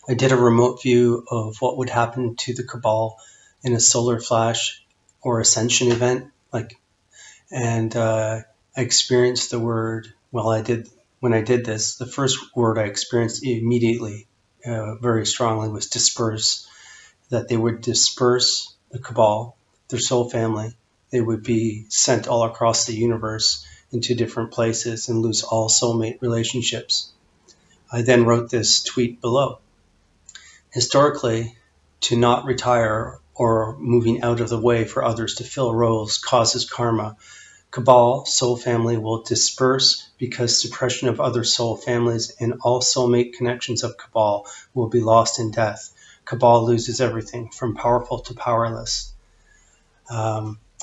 I did a remote view of what would happen to the Cabal in a solar flash or Ascension event, I experienced the word. When I did this, the first word I experienced immediately, very strongly, was disperse. That they would disperse the Cabal, their soul family. They would be sent all across the universe into different places and lose all soulmate relationships. I then wrote this tweet below. Historically, to not retire or moving out of the way for others to fill roles causes karma. Cabal soul family will disperse because suppression of other soul families and all soulmate connections of Cabal will be lost in death. Cabal loses everything from powerful to powerless.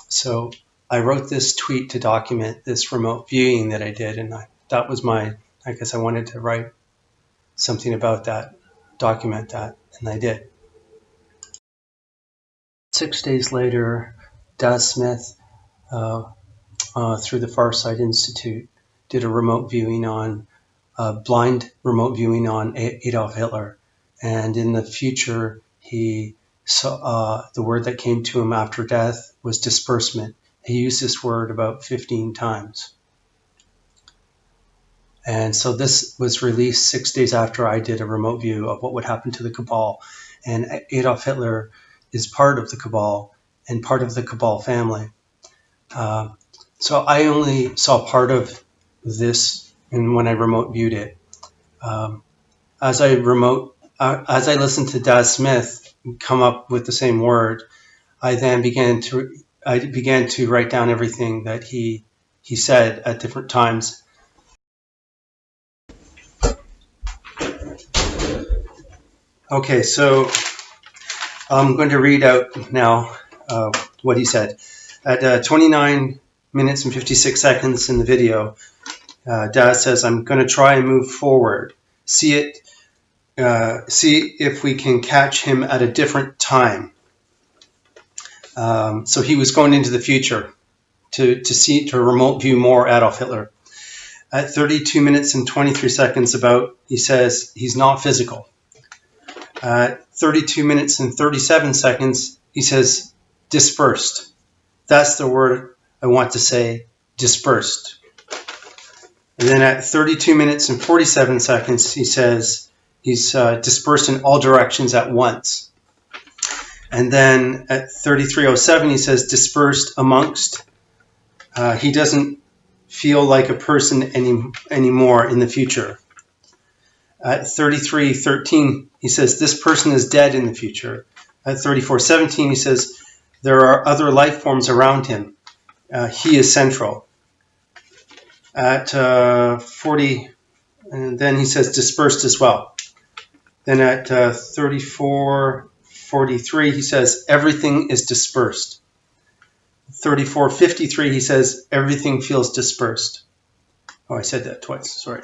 So I wrote this tweet to document this remote viewing that I did, and that was I guess I wanted to write something about that, document that, and I did. 6 days later, Daz Smith, through the Farsight Institute, did a remote viewing blind remote viewing on Adolf Hitler. And in the future, he saw the word that came to him after death was disbursement. He used this word about 15 times. And so this was released 6 days after I did a remote view of what would happen to the Cabal. And Adolf Hitler is part of the Cabal and part of the Cabal family. So I only saw part of this when I remote viewed it. As I listened to Daz Smith come up with the same word, I then began to write down everything that he said at different times. Okay, so I'm going to read out now what he said. At 29 minutes and 56 seconds in the video, Daz says, "I'm going to try and move forward. See if we can catch him at a different time." So he was going into the future to remote view more Adolf Hitler. At 32 minutes and 23 seconds he says he's not physical. At 32 minutes and 37 seconds, he says dispersed. That's the word I want to say, dispersed. And then at 32 minutes and 47 seconds, he says he's dispersed in all directions at once. And then at 33:07, he says dispersed amongst. He doesn't feel like a person anymore in the future. At 33:13, he says this person is dead in the future. At 34:17, he says there are other life forms around him. He is central. At 40, and then he says dispersed as well. Then at 34:43, he says everything is dispersed. 34:53, he says everything feels dispersed. Oh, I said that twice, sorry.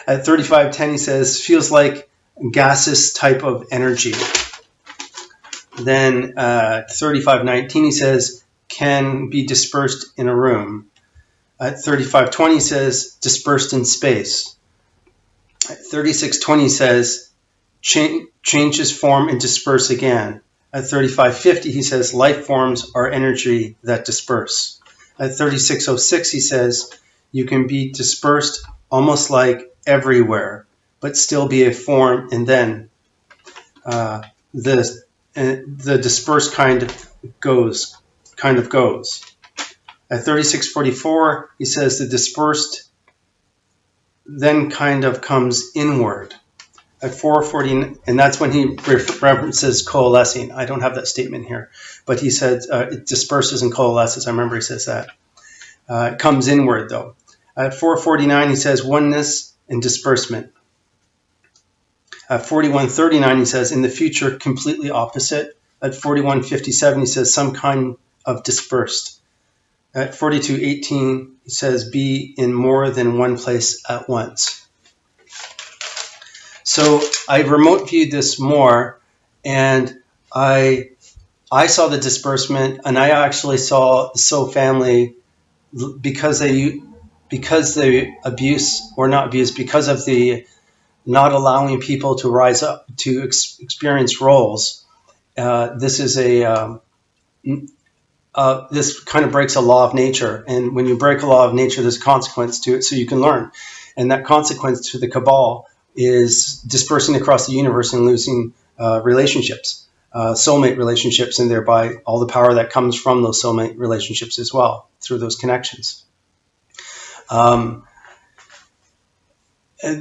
At 35:10, he says feels like gaseous type of energy. Then at 35:19, he says can be dispersed in a room. At 35:20, he says dispersed in space. At 36:20, he says changes form and disperse again. At 35:50, he says life forms are energy that disperse. At 36:06, he says you can be dispersed almost like everywhere, but still be a form, and then the dispersed kind of goes. At 36:44, he says the dispersed then kind of comes inward. At 4:40, and that's when he references coalescing. I don't have that statement here, but he said it disperses and coalesces. I remember he says that. It comes inward, though. At 4:49, he says oneness and disbursement. At 41:39, he says in the future, completely opposite. At 41:57, he says some kind of dispersed. At 42:18, he says be in more than one place at once. So I remote viewed this more, and I saw the disbursement, and I actually saw the soul family because of the not allowing people to rise up to experience roles. This is this kind of breaks a law of nature, and when you break a law of nature, there's a consequence to it, so you can learn. And that consequence to the Cabal is dispersing across the universe and losing relationships, soulmate relationships, and thereby all the power that comes from those soulmate relationships as well through those connections. And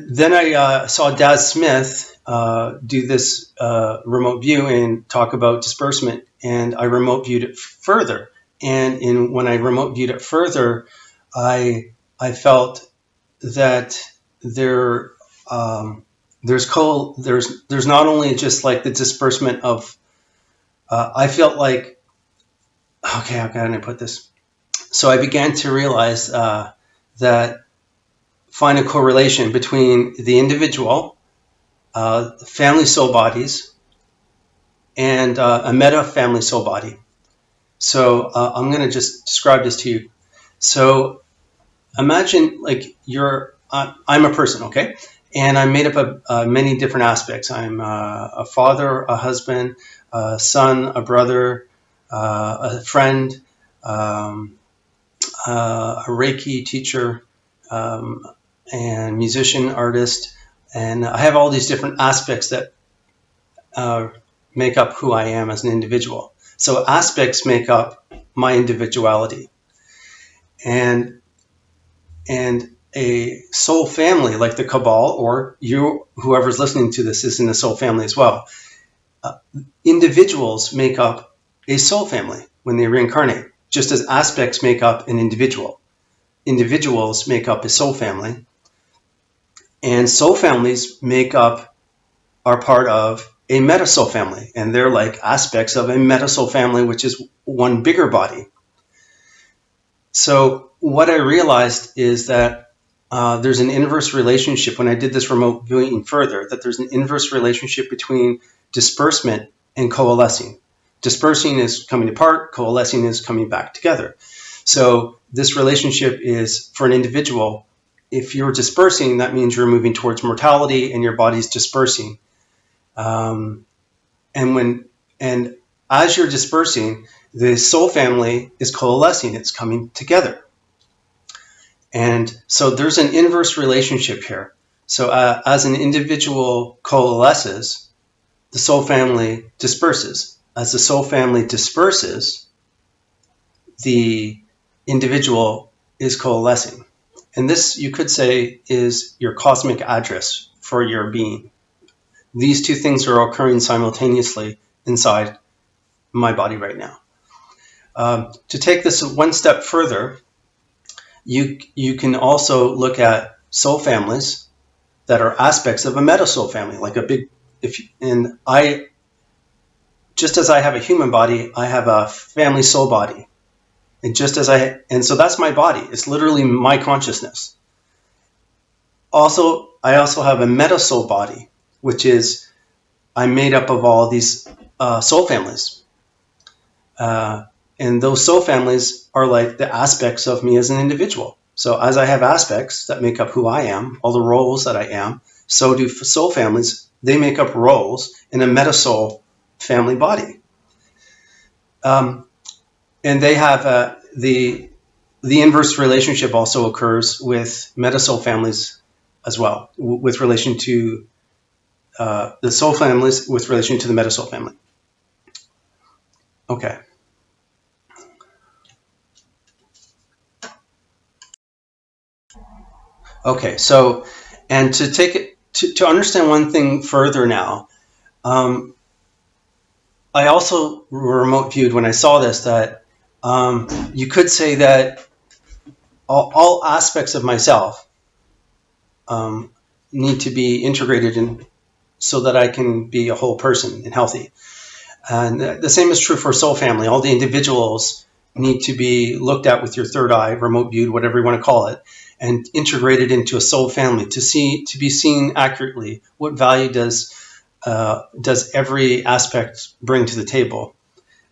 then I saw Daz Smith do this remote view and talk about disbursement, and I remote viewed it further. And when I remote viewed it further, I felt that there's not only just like the disbursement of I felt like, okay, how can I put this? So I began to realize that find a correlation between the individual, family soul bodies, and a meta family soul body. So I'm going to just describe this to you. So imagine like I'm a person, okay? And I'm made up of many different aspects. I'm a father, a husband, a son, a brother, a friend, a Reiki teacher, and musician, artist. And I have all these different aspects that make up who I am as an individual. So aspects make up my individuality. And a soul family like the Cabal, or you, whoever's listening to this, is in the soul family as well. Individuals make up a soul family when they reincarnate, just as aspects make up an individual. Individuals make up a soul family, and soul families are part of a meta soul family, and they're like aspects of a meta soul family, which is one bigger body. So what I realized is that there's an inverse relationship when I did this remote viewing further, that there's an inverse relationship between disbursement and coalescing. Dispersing is coming apart, coalescing is coming back together. So this relationship is, for an individual, if you're dispersing, that means you're moving towards mortality and your body's dispersing. And as you're dispersing, the soul family is coalescing, it's coming together. And so there's an inverse relationship here. So as an individual coalesces, the soul family disperses. As the soul family disperses, the individual is coalescing. And this, you could say, is your cosmic address for your being. These two things are occurring simultaneously inside my body right now. To take this one step further, you can also look at soul families that are aspects of a meta soul family, like just as I have a human body, I have a family soul body. And so that's my body. It's literally my consciousness. Also, I also have a meta soul body, which is I'm made up of all these soul families. And those soul families are like the aspects of me as an individual. So as I have aspects that make up who I am, all the roles that I am, so do soul families. They make up roles in a meta soul family body. And they have the inverse relationship also occurs with meta soul families as well, with relation to the soul families with relation to the meta soul family. Okay. Okay, so, and to take it, to understand one thing further now, I also remote viewed when I saw this that you could say that all aspects of myself need to be integrated in so that I can be a whole person and healthy. And the same is true for soul family. All the individuals need to be looked at with your third eye, remote viewed, whatever you want to call it, and integrated into a soul family to be seen accurately. What value does every aspect bring to the table?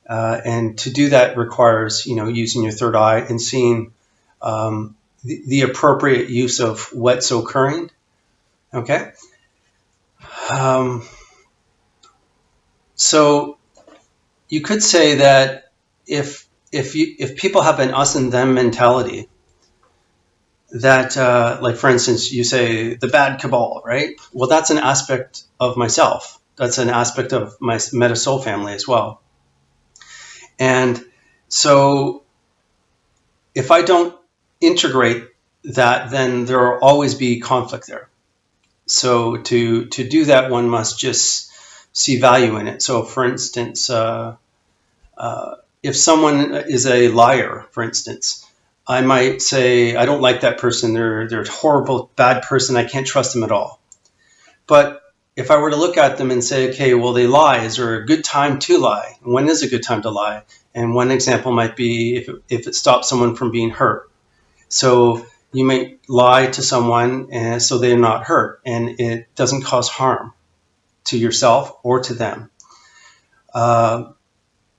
And to do that requires, using your third eye and seeing the appropriate use of what's occurring. Okay, Um, so you could say that if people have an us and them mentality, that like for instance, you say the bad cabal, right? Well, that's an aspect of myself. That's an aspect of my meta soul family as well. And so if I don't integrate that, then there will always be conflict there. So to do that, one must just see value in it. So, for instance, if someone is a liar, for instance, I might say I don't like that person. They're a horrible, bad person. I can't trust them at all. But if I were to look at them and say, okay, well, they lie. Is there a good time to lie? When is a good time to lie? And one example might be if it stops someone from being hurt. So you may lie to someone and so they're not hurt and it doesn't cause harm to yourself or to them. I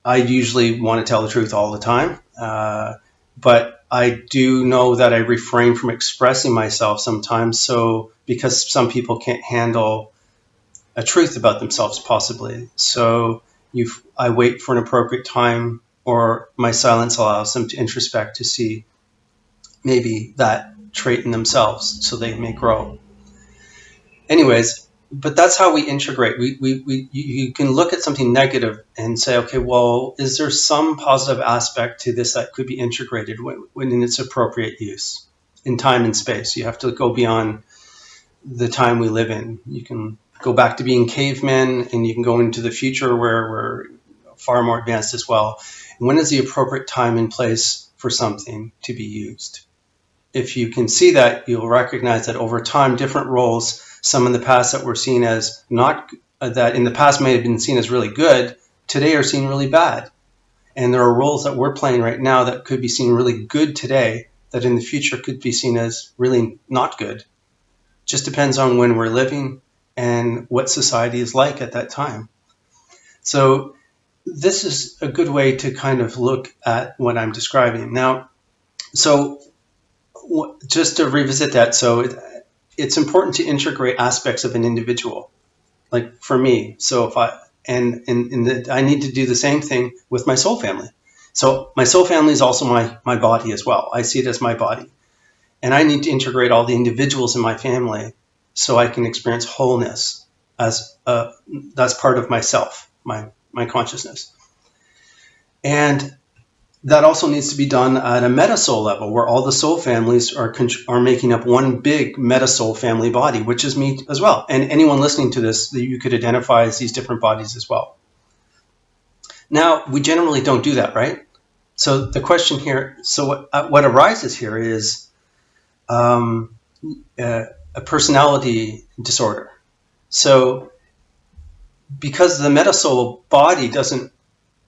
usually want to tell the truth all the time, but I do know that I refrain from expressing myself sometimes. So because some people can't handle a truth about themselves, possibly. So I wait for an appropriate time, or my silence allows them to introspect to see maybe that trait in themselves so they may grow. Anyways, but that's how we integrate. You can look at something negative and say, okay, well, is there some positive aspect to this that could be integrated when in its appropriate use in time and space? You have to go beyond the time we live in. You can go back to being cavemen, and you can go into the future where we're far more advanced as well. And when is the appropriate time and place for something to be used? If you can see that, you'll recognize that over time, different roles, some in the past that were seen as not, that in the past may have been seen as really good, today are seen really bad. And there are roles that we're playing right now that could be seen really good today, that in the future could be seen as really not good. Just depends on when we're living and what society is like at that time. So this is a good way to kind of look at what I'm describing. Now, so just to revisit that, so it's important to integrate aspects of an individual, like for me. So if I I need to do the same thing with my soul family. So my soul family is also my body as well. I see it as my body, and I need to integrate all the individuals in my family so I can experience wholeness as that's part of myself, my consciousness, and that also needs to be done at a meta-soul level, where all the soul families are making up one big meta-soul family body, which is me as well. And anyone listening to this, you could identify as these different bodies as well. Now, we generally don't do that, right? So the question here, so what arises here is a personality disorder. So because the meta-soul body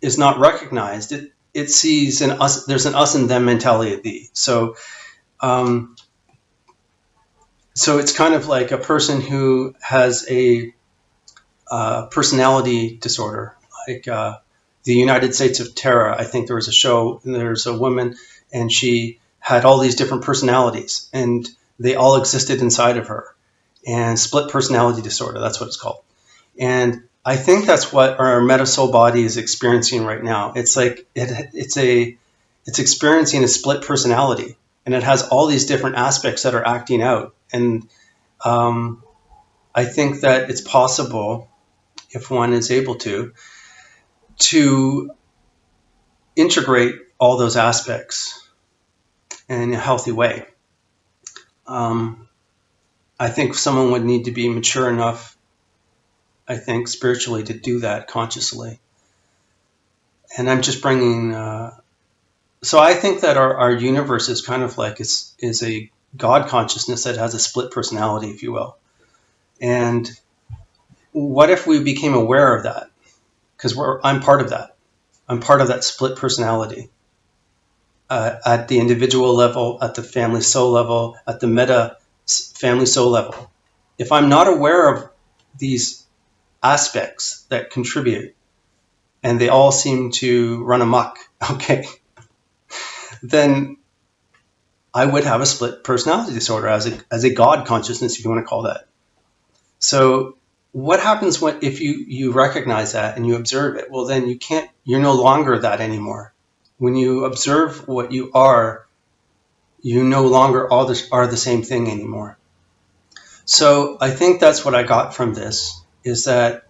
is not recognized, it sees there's an us and them mentality. So it's kind of like a person who has a personality disorder, like the United States of Terror. I think there was a show, and there's a woman, and she had all these different personalities, and they all existed inside of her. And split personality disorder, that's what it's called. And I think that's what our meta-soul body is experiencing right now. It's like it's experiencing a split personality, and it has all these different aspects that are acting out. And I think that it's possible, if one is able to integrate all those aspects in a healthy way. I think someone would need to be mature enough, I think, spiritually, to do that consciously. And I'm just bringing. So I think that our universe is kind of like is a God consciousness that has a split personality, if you will. And what if we became aware of that? Because I'm part of that. I'm part of that split personality at the individual level, at the family soul level, at the meta family soul level. If I'm not aware of these aspects that contribute, and they all seem to run amok, okay, then I would have a split personality disorder as a God consciousness, if you want to call that. So what happens if you recognize that and you observe it? Well, then you're no longer that anymore. When you observe what you are, you no longer are the same thing anymore. So I think that's what I got from this, is that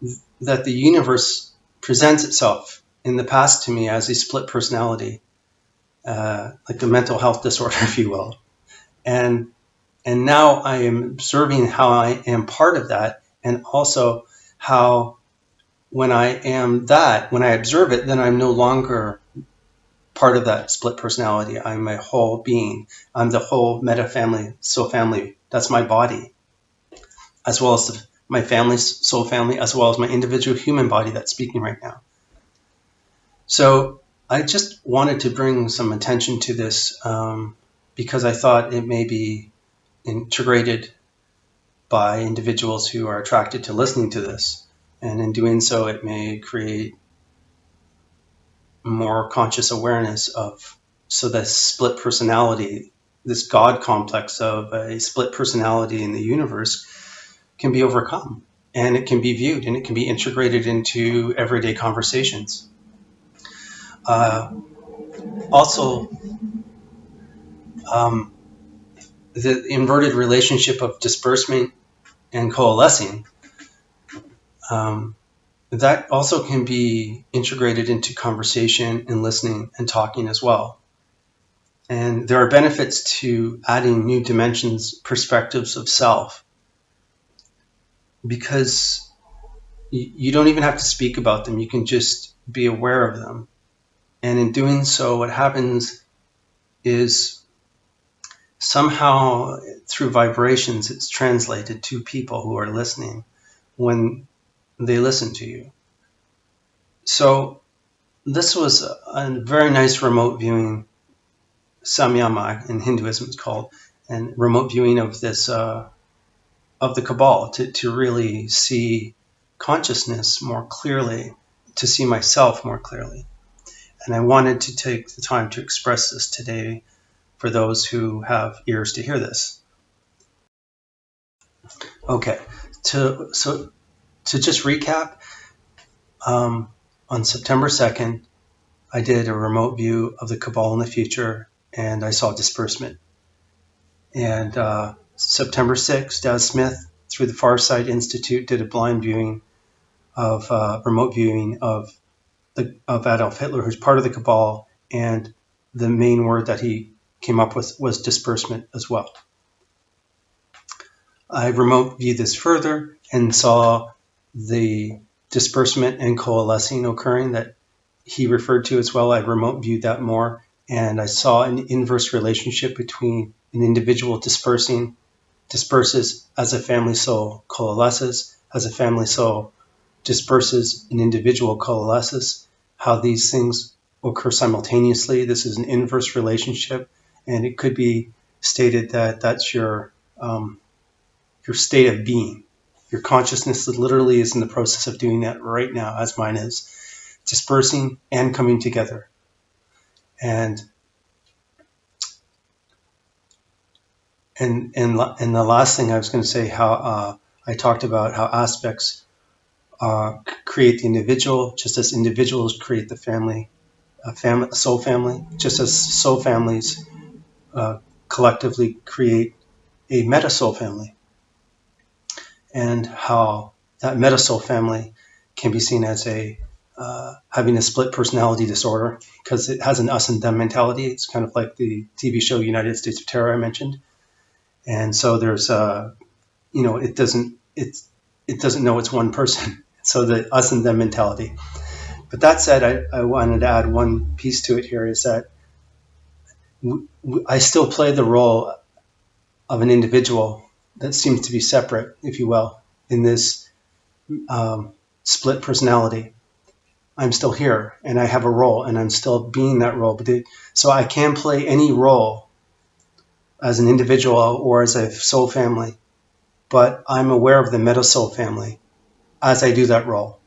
the universe presents itself in the past to me as a split personality, like a mental health disorder, if you will. And now I am observing how I am part of that, and also how when I observe it, then I'm no longer part of that split personality. I'm a whole being. I'm the whole meta family, soul family. That's my body, as well as my family's soul family, as well as my individual human body that's speaking right now. So I just wanted to bring some attention to this because I thought it may be integrated by individuals who are attracted to listening to this. And in doing so, it may create more conscious awareness of, so this split personality, this God complex of a split personality in the universe can be overcome, and it can be viewed, and it can be integrated into everyday conversations. Also, the inverted relationship of disbursement and coalescing, that also can be integrated into conversation and listening and talking as well. And there are benefits to adding new dimensions, perspectives of self, because you don't even have to speak about them. You can just be aware of them. And in doing so, what happens is somehow through vibrations, it's translated to people who are listening when they listen to you. So this was a very nice remote viewing, samyama in Hinduism it's called, and remote viewing of this, of the Cabal, to really see consciousness more clearly, to see myself more clearly. And I wanted to take the time to express this today for those who have ears to hear this. Okay, to just recap, on September 2nd, I did a remote view of the Cabal in the future, and I saw disbursement. And September 6th, Daz Smith, through the Farsight Institute, did a blind viewing of remote viewing of Adolf Hitler, who's part of the Cabal, and the main word that he came up with was disbursement as well. I remote viewed this further and saw the disbursement and coalescing occurring that he referred to as well. I remote viewed that more, and I saw an inverse relationship between an individual disperses as a family soul coalesces, as a family soul disperses, an individual coalesces, how these things occur simultaneously. This is an inverse relationship, and it could be stated that that's your state of being. Your consciousness literally is in the process of doing that right now, as mine is, dispersing and coming together. And the last thing I was going to say, how I talked about how aspects create the individual, just as individuals create the family, soul family, just as soul families collectively create a meta soul family, and how that meta soul family can be seen as having a split personality disorder, because it has an us and them mentality. It's kind of like the TV show United States of Terror I mentioned. And so there's it doesn't know it's one person. So the us and them mentality. But that said, I wanted to add one piece to it here, is that I still play the role of an individual that seems to be separate, if you will, in this split personality. I'm still here, and I have a role, and I'm still being that role. So I can play any role as an individual or as a soul family, but I'm aware of the meta soul family as I do that role.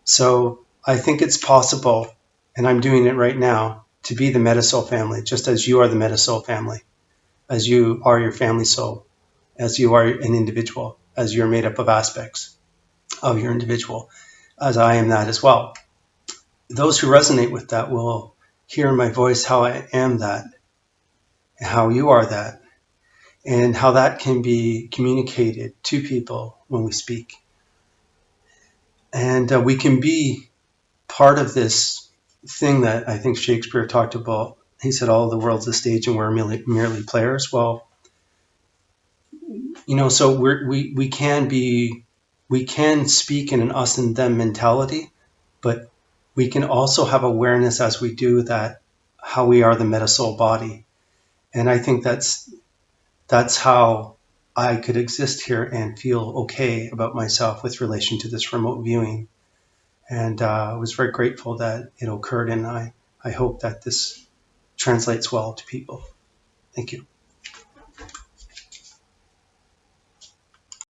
So I think it's possible, and I'm doing it right now, to be the meta soul family, just as you are the meta soul family, as you are your family soul, as you are an individual, as you're made up of aspects. of your individual, as I am that as well. Those who resonate with that will hear in my voice how I am that, how you are that, and how that can be communicated to people when we speak. And we can be part of this thing that I think Shakespeare talked about. He said, all the world's a stage and we're merely players. Well, so we can speak in an us and them mentality, but we can also have awareness as we do that, how we are the meta soul body. And I think that's how I could exist here and feel okay about myself with relation to this remote viewing. And I was very grateful that it occurred, and I hope that this translates well to people. Thank you.